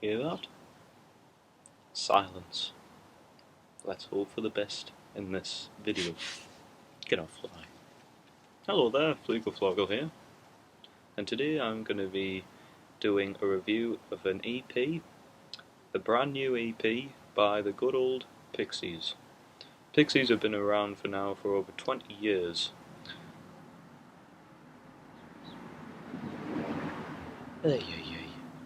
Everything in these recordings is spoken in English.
Hear that? Silence. Let's hope for the best in this video. Get off fly. Hello there, Flugel here. And today I'm going to be doing a review of an EP, a brand new EP by the good old Pixies. Pixies have been around for over 20 years.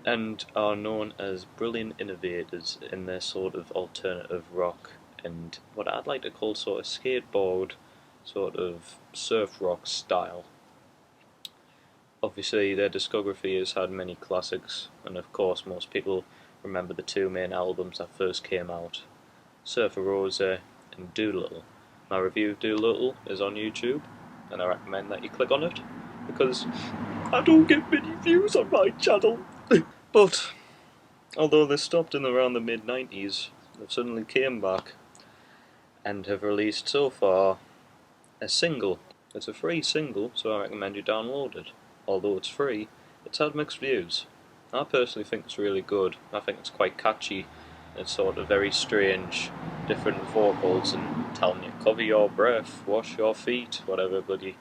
And are known as brilliant innovators in their sort of alternative rock and what I'd like to call sort of skateboard, sort of surf rock style. Obviously their discography has had many classics, and of course most people remember the two main albums that first came out, Surfer Rosa and Doolittle. My review of Doolittle is on YouTube, and I recommend that you click on it, because I don't get many views on my channel. But, although they stopped in around the mid-90s, they've suddenly came back and have released so far a single. It's a free single, so I recommend you download it. Although it's free, it's had mixed views. I personally think it's really good. I think it's quite catchy. It's sort of very strange, different vocals and telling you cover your breath, wash your feet, whatever bloody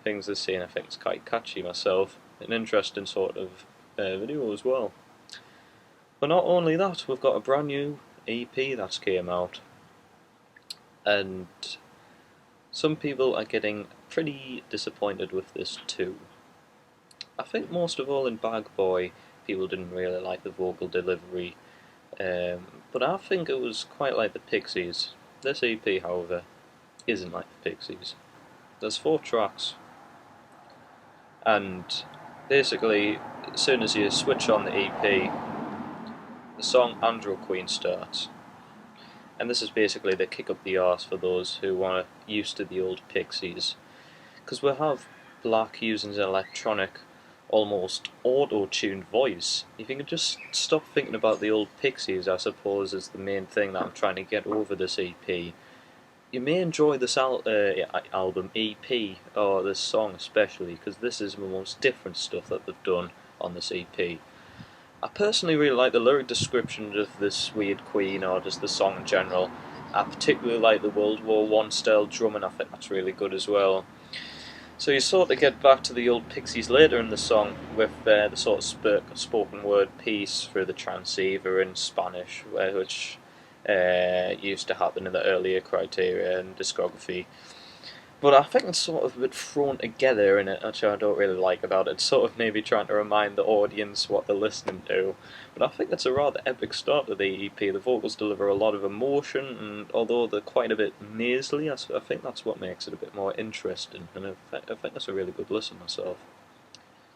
things they're saying. I think it's quite catchy myself. An interesting sort of video as well. But not only that, we've got a brand new EP that's came out, and some people are getting pretty disappointed with this too. I think most of all in Bag Boy, people didn't really like the vocal delivery, but I think it was quite like the Pixies. This EP, however, isn't like the Pixies. There's 4 tracks, and basically, as soon as you switch on the EP, the song Andro Queen starts. And this is basically the kick up the arse for those who are used to the old Pixies. Because we have Black using his electronic, almost auto-tuned voice. If you can just stop thinking about the old Pixies, I suppose, is the main thing that I'm trying to get over this EP. You may enjoy this album, EP, or this song especially, because this is the most different stuff that they've done on this EP. I personally really like the lyric description of this weird queen, or just the song in general. I particularly like the World War I style drumming. I think that's really good as well. So you sort of get back to the old Pixies later in the song with the sort of spoken word piece through the transceiver in Spanish, which used to happen in the earlier Criteria and discography. But I think it's sort of a bit thrown together in it, which I don't really like about it. It's sort of maybe trying to remind the audience what they're listening to. But I think it's a rather epic start to the EP. The vocals deliver a lot of emotion, and although they're quite a bit nasally, I think that's what makes it a bit more interesting. And I think that's a really good listen myself.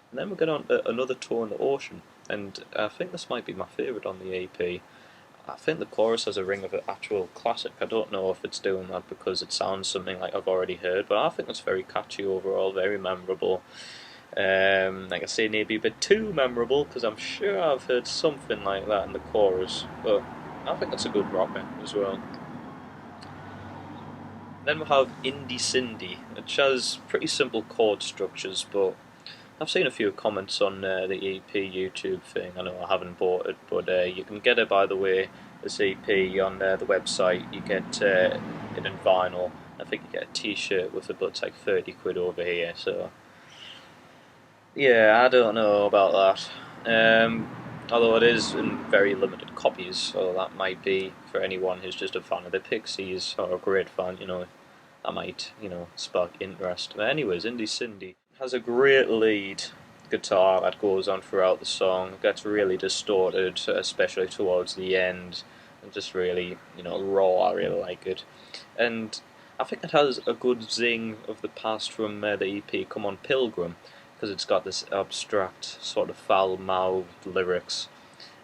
And then we get on to Another Tour in the Ocean, and I think this might be my favourite on the EP. I think the chorus has a ring of an actual classic. I don't know if it's doing that because it sounds something like I've already heard, but I think it's very catchy overall, very memorable. Like I say, maybe a bit too memorable, because I'm sure I've heard something like that in the chorus, but I think it's a good rocker as well. Then we have Indie Cindy, which has pretty simple chord structures, but I've seen a few comments on the EP YouTube thing. I know I haven't bought it, but you can get it, by the way, this EP on the website. You get it in vinyl. I think you get a t-shirt with it, but it's like 30 quid over here, so yeah, I don't know about that. Although it is in very limited copies, so that might be for anyone who's just a fan of the Pixies, or a great fan, that might, spark interest. But anyways, Indie Cindy has a great lead guitar that goes on throughout the song. It gets really distorted, especially towards the end, and just really, raw. I really like it. And I think it has a good zing of the past from the EP Come On Pilgrim, because it's got this abstract, sort of foul-mouthed lyrics,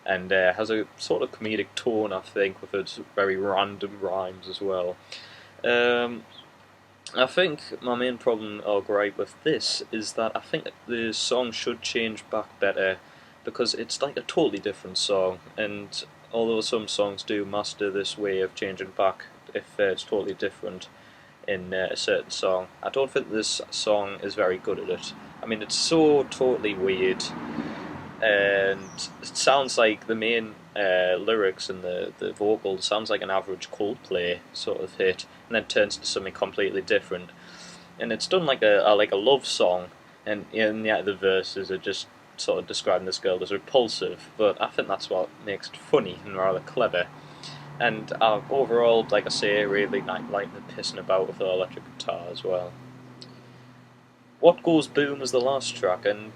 and has a sort of comedic tone, I think, with its very random rhymes as well. I think my main problem or gripe with this is that I think the song should change back better, because it's like a totally different song, and although some songs do master this way of changing back if it's totally different in a certain song, I don't think this song is very good at it. I mean, it's so totally weird, and it sounds like the main lyrics and the vocals sounds like an average Coldplay sort of hit, and then turns to something completely different. And it's done like a love song, and the verses are just sort of describing this girl as repulsive, but I think that's what makes it funny and rather clever. And overall, like I say, really like the pissing about with the electric guitar as well. What Goes Boom was the last track, and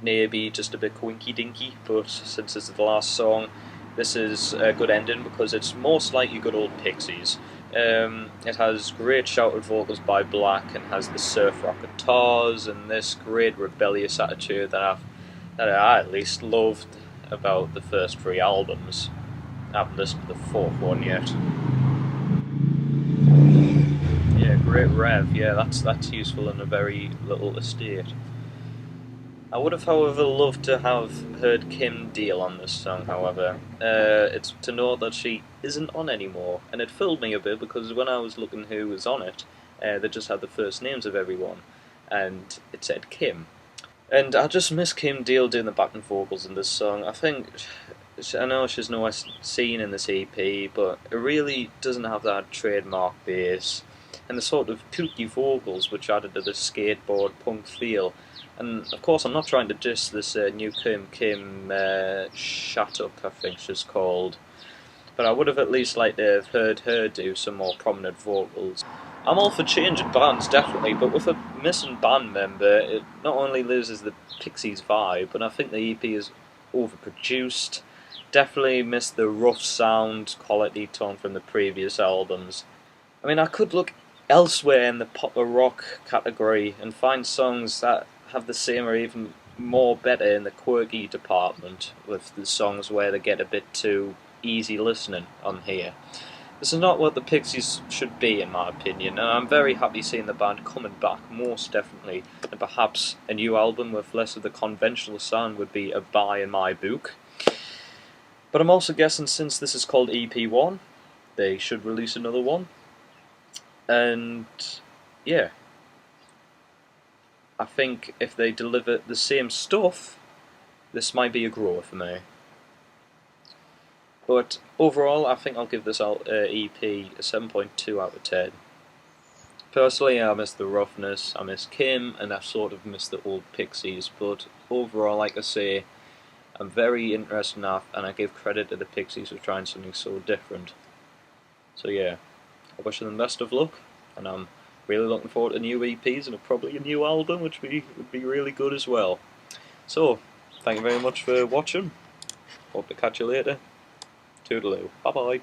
maybe just a bit quinky dinky, but since it's the last song, this is a good ending because it's most likely good old Pixies. It has great shouted vocals by Black and has the surf rock guitars and this great rebellious attitude that I at least loved about the first three albums. I haven't listened to the fourth one yet. Yeah, great rev. Yeah, that's useful in a very little estate. I would have, however, loved to have heard Kim Deal on this song, however. It's to know that she isn't on anymore, and it filled me a bit because when I was looking who was on it, they just had the first names of everyone, and it said Kim. And I just miss Kim Deal doing the backing vocals in this song. I know she's no seen in this EP, but it really doesn't have that trademark bass, and the sort of kooky vocals which added to the skateboard punk feel. And of course, I'm not trying to diss this new Kim Shut Up, I think she's called, but I would have at least liked to have heard her do some more prominent vocals. I'm all for changing bands, definitely, but with a missing band member, it not only loses the Pixies vibe, but I think the EP is overproduced. Definitely missed the rough sound quality tone from the previous albums. I mean, I could look elsewhere in the pop or rock category and find songs that have the same or even more better in the quirky department, with the songs where they get a bit too easy listening on here. This is not what the Pixies should be, in my opinion, and I'm very happy seeing the band coming back, most definitely, and perhaps a new album with less of the conventional sound would be a buy in my book. But I'm also guessing since this is called EP1, they should release another one, and yeah. I think if they deliver the same stuff, this might be a grower for me. But overall, I think I'll give this EP a 7.2 out of 10. Personally, I miss the roughness, I miss Kim, and I sort of miss the old Pixies, but overall, like I say, I'm very interested enough, and I give credit to the Pixies for trying something so different. So yeah, I wish them the best of luck, and I'm really looking forward to new EPs and probably a new album, which would be really good as well. So, thank you very much for watching. Hope to catch you later. Toodaloo. Bye bye.